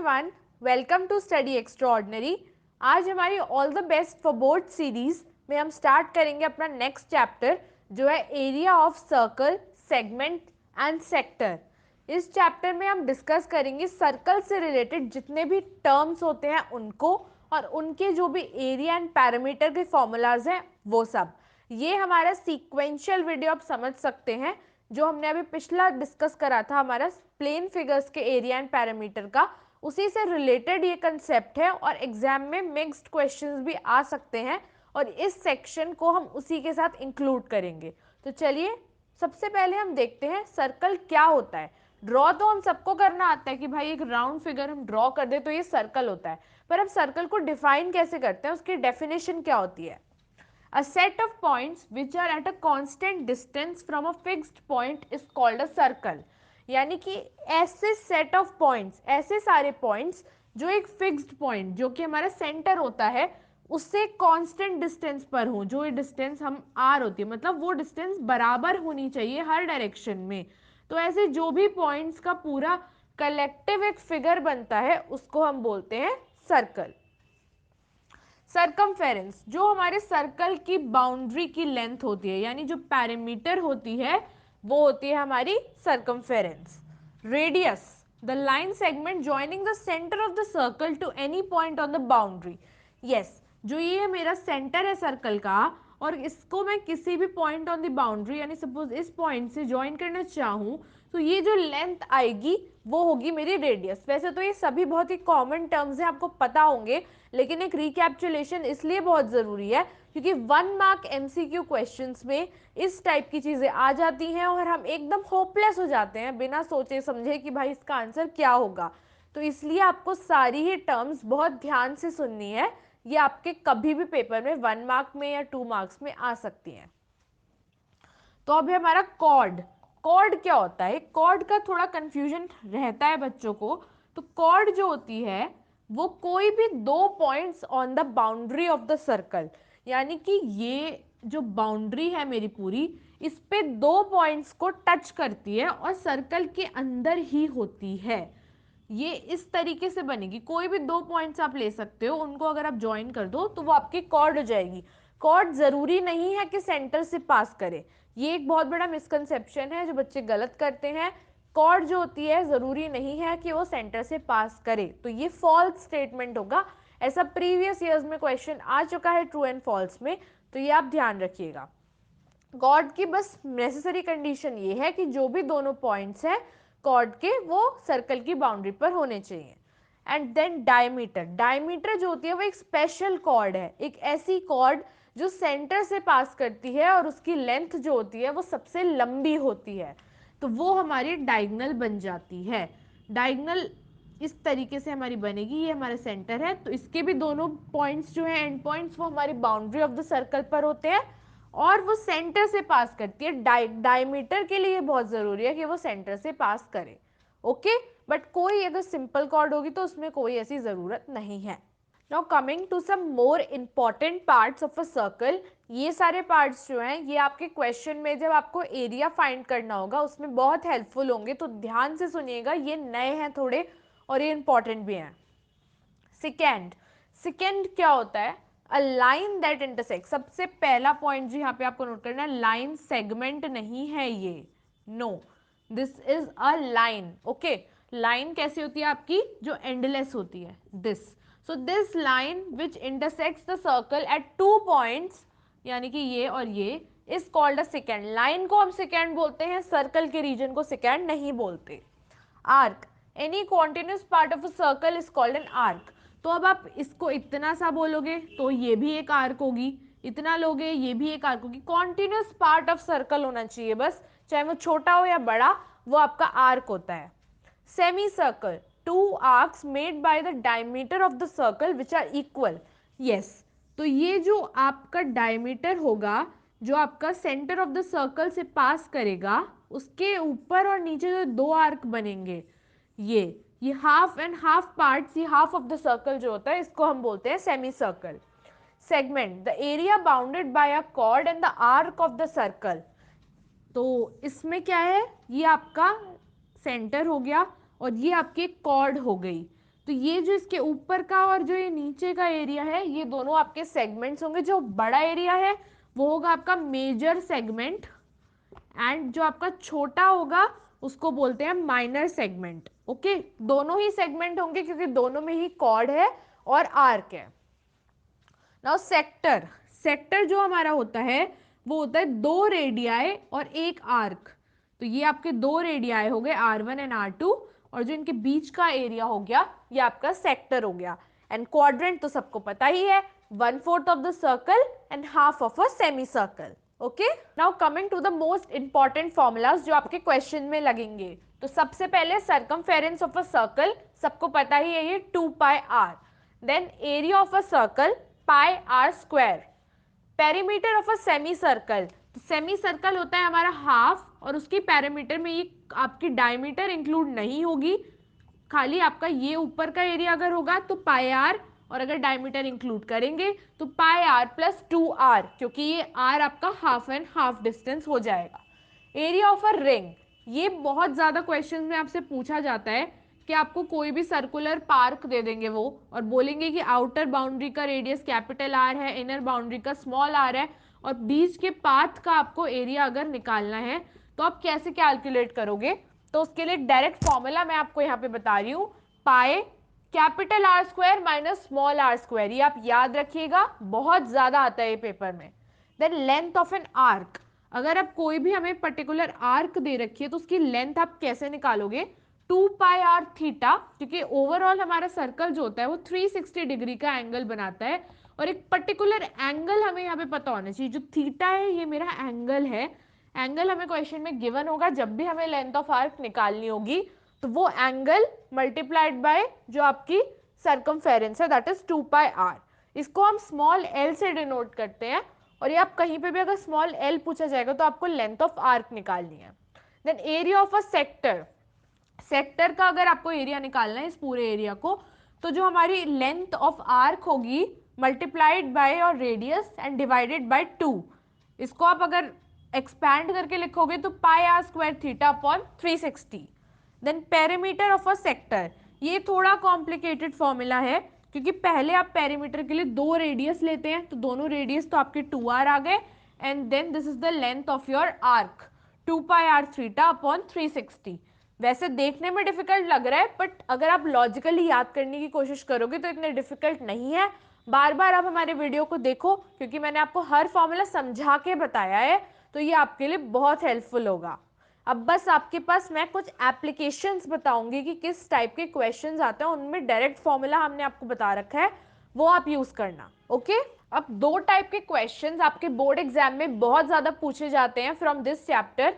Everyone, welcome to study extraordinary. आज हमारी all the best for board series में हम स्टार्ट करेंगे अपना नेक्स्ट चैप्टर जो है area of circle, segment and sector. इस चैप्टर में हम डिस्कस करेंगे सर्कल से रिलेटेड जितने भी टर्म्स होते हैं उनको और उनके जो भी एरिया एंड पैरामीटर के फॉर्मूलाज हैं वो सब। ये हमारा सीक्वेंशियल वीडियो आप समझ सकते हैं जो हमने अभी पिछला डिस्कस करा था हमारा प्लेन फिगर्स के एरिया एंड पैरामीटर का, उसी से रिलेटेड ये कंसेप्ट है और एग्जाम में मिक्स्ड क्वेश्चंस भी आ सकते हैं और इस सेक्शन को हम उसी के साथ इंक्लूड करेंगे। तो चलिए सबसे पहले हम देखते हैं सर्कल क्या होता है। ड्रॉ तो हम सबको करना आता है कि भाई एक राउंड फिगर हम ड्रॉ कर दे तो ये सर्कल होता है, पर अब सर्कल को डिफाइन कैसे करते हैं, उसकी डेफिनेशन क्या होती है। A set of points which are at a constant distance from a fixed point is called a circle। यानी कि ऐसे सेट ऑफ पॉइंट्स, ऐसे सारे पॉइंट्स जो एक फिक्स्ड पॉइंट जो कि हमारा सेंटर होता है उससे कांस्टेंट डिस्टेंस पर हो, जो ये डिस्टेंस हम आर होती है, मतलब वो डिस्टेंस बराबर होनी चाहिए हर डायरेक्शन में। तो ऐसे जो भी पॉइंट्स का पूरा कलेक्टिव एक फिगर बनता है उसको हम बोलते हैं सर्कल। सरकमफेरेंस जो हमारे सर्कल की बाउंड्री की लेंथ होती है, यानी जो पैरामीटर होती है वो होती है हमारी circumference. Radius the line segment joining the centre of the circle to any point on the boundary. Yes, जो ये मेरा सेंटर है सर्कल का और इसको मैं किसी भी पॉइंट ऑन द बाउंड्री यानी सपोज इस पॉइंट से ज्वाइन करना चाहूँ तो ये जो लेंथ आएगी वो होगी मेरी रेडियस। वैसे तो ये सभी बहुत ही कॉमन टर्म्स हैं, आपको पता होंगे, लेकिन एक रिकैप्चुलेशन इसलिए बहुत ज़रूरी है क्योंकि 1 मार्क एमसीक्यू क्वेश्चंस में इस टाइप की चीज़ें आ जाती हैं और हम एकदम होपलेस हो जाते हैं बिना सोचे समझे कि भाई इसका आंसर क्या होगा। तो इसलिए आपको सारी ही टर्म्स बहुत ध्यान से सुननी है, ये आपके कभी भी पेपर में 1 मार्क में या 2 मार्क्स में आ सकती हैं। तो अब है हमारा कॉर्ड। कॉर्ड क्या होता है, कॉर्ड का थोड़ा कंफ्यूजन रहता है बच्चों को। तो कॉर्ड जो होती है वो कोई भी दो points on the boundary of the circle, यानी कि ये जो बाउंड्री है मेरी पूरी इस पे दो पॉइंट्स को टच करती है और सर्कल के अंदर ही होती है। ये इस तरीके से बनेगी, कोई भी दो पॉइंट्स आप ले सकते हो, उनको अगर आप ज्वाइन कर दो तो वो आपकी कॉर्ड हो जाएगी। कॉर्ड जरूरी नहीं है कि सेंटर से पास करे, ये एक बहुत बड़ा मिसकंसेप्शन है जो बच्चे गलत करते हैं। कॉर्ड जो होती है जरूरी नहीं है कि वो सेंटर से पास करे, तो ये फॉल्स स्टेटमेंट होगा। ऐसा प्रीवियस ईयर्स में क्वेश्चन आ चुका है ट्रू एंड फॉल्स में, तो ये आप ध्यान रखिएगा। कॉर्ड की बस नेसेसरी कंडीशन ये है कि जो भी दोनों पॉइंट्स हैं कॉर्ड के वो सर्कल की बाउंड्री पर होने चाहिए। एंड देन डायमीटर, डायमीटर जो होती है वो एक स्पेशल कॉर्ड है, एक ऐसी कॉर्ड जो सेंटर से पास करती है और उसकी लेंथ जो होती है वो सबसे लंबी होती है, तो वो हमारी डायगोनल बन जाती है। डायगोनल इस तरीके से हमारी बनेगी, ये हमारा सेंटर है तो इसके भी दोनों पॉइंट्स जो है एंड पॉइंट्स वो हमारी बाउंड्री ऑफ द सर्कल पर होते हैं और वो सेंटर से पास करती है। डायमीटर के लिए बहुत जरूरी है कि वो सेंटर से पास करे। ओके, बट कोई अगर सिंपल कॉर्ड होगी तो उसमें कोई ऐसी जरूरत नहीं है। Now coming to some more important parts of a circle. ये सारे पार्ट्स जो हैं ये आपके क्वेश्चन में जब आपको एरिया फाइंड करना होगा उसमें बहुत हेल्पफुल होंगे, तो ध्यान से सुनिएगा, ये नए हैं थोड़े और ये इंपॉर्टेंट भी हैं। सेकेंड, सेकेंड क्या होता है, अ लाइन दैट इंटरसेक्ट। सबसे पहला पॉइंट जो यहाँ पे आपको नोट करना है, लाइन सेगमेंट नहीं है ये, no, this is a line. Okay, line कैसी होती है आपकी, जो एंडलेस होती है, this. So this line which intersects the circle at two points, यानी कि ये और ये, is called a secant. Line को हम सेकेंड बोलते हैं, सर्कल के रीजन को सेकेंड नहीं बोलते। Arc, any continuous part of a circle is called an arc. तो अब आप इसको इतना सा बोलोगे तो ये भी एक आर्क होगी, इतना लोगे ये भी एक आर्क होगी। कॉन्टिन्यूस पार्ट ऑफ सर्कल होना चाहिए बस, चाहे वो छोटा हो या बड़ा, वो आपका आर्क होता है। Semi circle, two arcs made by the diameter of the circle which are equal. Yes, तो ये जो आपका डायमीटर होगा जो आपका सेंटर ऑफ द सर्कल से पास करेगा उसके ऊपर और नीचे जो दो आर्क बनेंगे, ये हाफ एंड हाफ पार्ट्स, ये हाफ ऑफ द सर्कल जो होता है इसको हम बोलते हैं semi circle. Segment, the area bounded by a cord and the arc of the circle. तो इसमें क्या है, ये आपका सेंटर हो गया और ये आपकी कॉर्ड हो गई। तो ये जो इसके ऊपर का और जो ये नीचे का एरिया है, ये दोनों आपके सेगमेंट्स होंगे। जो बड़ा एरिया है वो होगा आपका मेजर सेगमेंट, एंड जो आपका छोटा होगा उसको बोलते हैं माइनर सेगमेंट। ओके, दोनों ही सेगमेंट होंगे क्योंकि दोनों में ही कॉर्ड है और आर्क है। नाउ सेक्टर, सेक्टर जो हमारा होता है वो होता है 2 रेडियाई और 1 आर्क। तो ये आपके 2 रेडियाई हो गए R1 एंड R2, और जो इनके बीच का एरिया हो गया ये आपका सेक्टर हो गया। एंड क्वाड्रेंट तो सबको पता ही है, 1/4 of the circle and half of a semi circle. Okay, now coming to the most important formulas जो आपके क्वेश्चन में लगेंगे। तो सबसे पहले सरकमफेरेंस ऑफ अ सर्कल, सबको पता ही है ये 2 pi r। Then area of a circle pi r square. Perimeter of a semi circle, तो सेमी सर्कल होता है हमारा हाफ, और उसकी पेरीमीटर में ये आपकी डायमीटर इंक्लूड नहीं होगी, खाली आपका ये ऊपर का एरिया अगर होगा तो पाई आर, और अगर डायमीटर इंक्लूड करेंगे तो पाई आर प्लस 2r, क्योंकि ये r आपका हाफ एंड हाफ डिस्टेंस हो जाएगा। एरिया ऑफ अ रिंग, ये बहुत ज्यादा क्वेश्चन में आपसे पूछा जाता है कि आपको कोई भी सर्कुलर पार्क दे देंगे वो, और बोलेंगे कि आउटर बाउंड्री का रेडियस कैपिटल आर है, इनर बाउंड्री का स्मॉल आर है, और बीच के पाथ का आपको एरिया अगर निकालना है तो आप कैसे कैलकुलेट करोगे। तो उसके लिए डायरेक्ट फॉर्मूला मैं आपको यहाँ पे बता रही हूँ, pi capital R square minus small R square. ये आप याद रखिएगा, बहुत ज्यादा आता है ये पेपर में। Then length of an arc, अगर आप कोई भी हमें पर्टिकुलर आर्क दे रखी है तो उसकी लेंथ आप कैसे निकालोगे, 2 पाई आर थीटा, क्योंकि ओवरऑल हमारा सर्कल जो होता है वो 360 डिग्री का एंगल बनाता है, और एक पर्टिकुलर एंगल हमें यहाँ पे पता होना चाहिए। जो थीटा है ये मेरा एंगल है, एंगल हमें क्वेश्चन में गिवन होगा जब भी हमें लेंथ ऑफ आर्क निकालनी होगी, तो वो एंगल मल्टीप्लाइड बाय जो आपकी सर्कमफेरेंस है दैट इज 2 पाई आर। इसको हम स्मॉल एल से डिनोट करते हैं, और ये आप कहीं पे भी अगर स्मॉल एल पूछा जाएगा तो आपको लेंथ ऑफ आर्क निकालनी है। Then area of a sector, sector का अगर आपको एरिया निकालना है इस पूरे एरिया को, तो जो हमारी लेंथ ऑफ आर्क होगी multiplied by r radius and divided by 2, इसको आप अगर एक्सपैंड करके लिखोगे तो pi r square theta upon 360। Then perimeter of a sector, ये थोड़ा कॉम्प्लिकेटेड फॉर्मूला है, क्योंकि पहले आप पेरीमीटर के लिए 2 रेडियस लेते हैं, तो दोनों रेडियस तो आपके 2r आ गए, and then this is the length of your arc 2 pi R theta upon 360। वैसे देखने में डिफिकल्ट लग रहा है, बट अगर आप लॉजिकली याद करने की कोशिश करोगे तो इतने डिफिकल्ट नहीं है। बार बार आप हमारे वीडियो को देखो, क्योंकि मैंने आपको हर फॉर्मूला समझा के बताया है, तो ये आपके लिए बहुत हेल्पफुल होगा। अब बस आपके पास मैं कुछ एप्लीकेशंस बताऊंगी कि किस टाइप के क्वेश्चंस आते हैं, उनमें डायरेक्ट फॉर्मूला हमने आपको बता रखा है, वो आप यूज करना। ओके, अब 2 टाइप के क्वेश्चंस आपके बोर्ड एग्जाम में बहुत ज्यादा पूछे जाते हैं फ्रॉम दिस चैप्टर।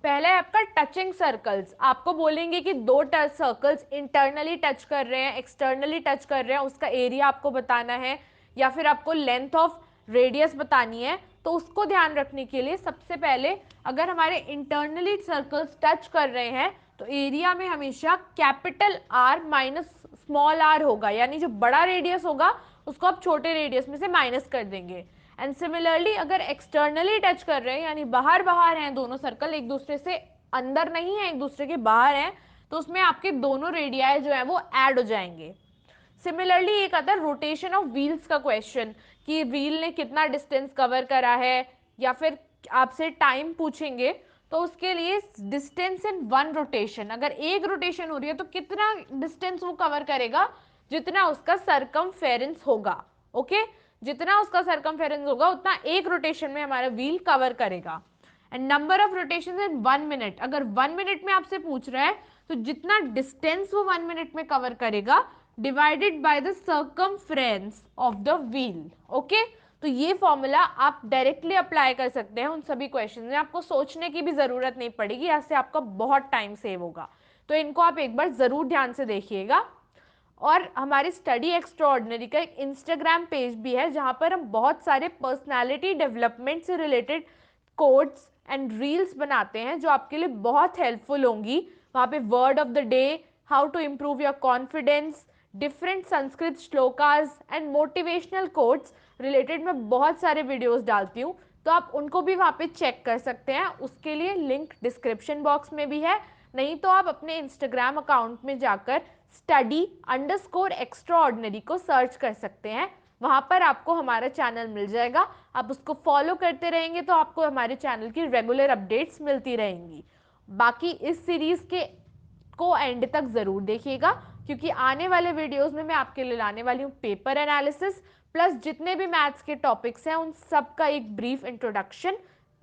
पहला है आपका टचिंग सर्कल्स, आपको बोलेंगे कि 2 टच सर्कल्स इंटरनली टच कर रहे हैं, एक्सटर्नली टच कर रहे हैं, उसका एरिया आपको बताना है, या फिर आपको लेंथ ऑफ रेडियस बतानी है। तो उसको ध्यान रखने के लिए सबसे पहले, अगर हमारे इंटरनली सर्कल्स टच कर रहे हैं तो एरिया में हमेशा capital R minus small R होगा, यानी जो बड़ा रेडियस होगा उसको आप छोटे रेडियस में से माइनस कर देंगे। एंड सिमिलरली अगर एक्सटर्नली टच कर रहे हैं, यानी बाहर बाहर हैं दोनों सर्कल, एक दूसरे से अंदर नहीं है, एक दूसरे के बाहर हैं, तो उसमें आपके दोनों रेडियाई जो है वो ऐड हो जाएंगे। सिमिलरली एक आता है रोटेशन ऑफ व्हील्स का क्वेश्चन, कि व्हील ने कितना डिस्टेंस कवर करा है, या फिर आपसे टाइम पूछेंगे, तो उसके लिए डिस्टेंस इन 1 रोटेशन, अगर एक रोटेशन हो रही है तो कितना डिस्टेंस वो कवर करेगा, जितना उसका सरकमफेरेंस होगा। ओके, जितना उसका सरकमफेरेंस होगा उतना एक रोटेशन में हमारा व्हील कवर करेगा। And number of rotation in 1 minute, अगर 1 मिनट में आपसे पूछ रहा है तो जितना डिस्टेंस वो 1 मिनट में कवर करेगा divided by the circumference of the wheel. Okay, तो ये फॉर्मूला आप डायरेक्टली अप्लाई कर सकते हैं उन सभी क्वेश्चन में, आपको सोचने की भी जरूरत नहीं पड़ेगी, इससे आपका बहुत टाइम सेव होगा। तो इनको आप एक बार जरूर ध्यान से देखिएगा। और हमारी स्टडी एक्स्ट्राऑर्डिनरी का एक इंस्टाग्राम पेज भी है, जहां पर हम बहुत सारे पर्सनालिटी डेवलपमेंट से रिलेटेड कोड्स एंड रील्स बनाते हैं जो आपके लिए बहुत हेल्पफुल होंगी। वहां पे word of the day, how to improve your confidence, different Sanskrit shlokas and motivational quotes related मैं बहुत सारे वीडियोस डालती हूँ, तो आप उनको भी वहाँ पे चेक कर सकते हैं। उसके लिए लिंक डिस्क्रिप्शन बॉक्स में भी है, नहीं तो आप अपने इंस्टाग्राम अकाउंट में जाकर study_extraordinary को सर्च कर सकते हैं। वहां पर आपको हमारा चैनल मिल जाएगा, आप उसको फॉलो करते रहेंगे तो आपको हमारे चैनल की रेगुलर अपडेट्स मिलती रहेंगी। बाकी इस सीरीज के को एंड तक जरूर देखिएगा, क्योंकि आने वाले वीडियोस में मैं आपके लिए लाने वाली हूँ पेपर एनालिसिस प्लस जितने भी मैथ्स के टॉपिक्स हैं उन सब का एक ब्रीफ इंट्रोडक्शन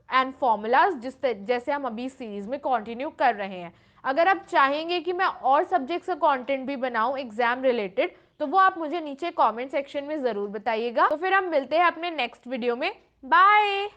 एंड फॉर्मूलाज, जैसे हम अभी सीरीज में कंटिन्यू कर रहे हैं। अगर आप चाहेंगे कि मैं और सब्जेक्ट्स का कंटेंट भी बनाऊं एग्जाम रिलेटेड, तो वो आप मुझे नीचे कमेंट सेक्शन में जरूर बताइएगा। तो फिर हम मिलते हैं अपने नेक्स्ट वीडियो में। बाय।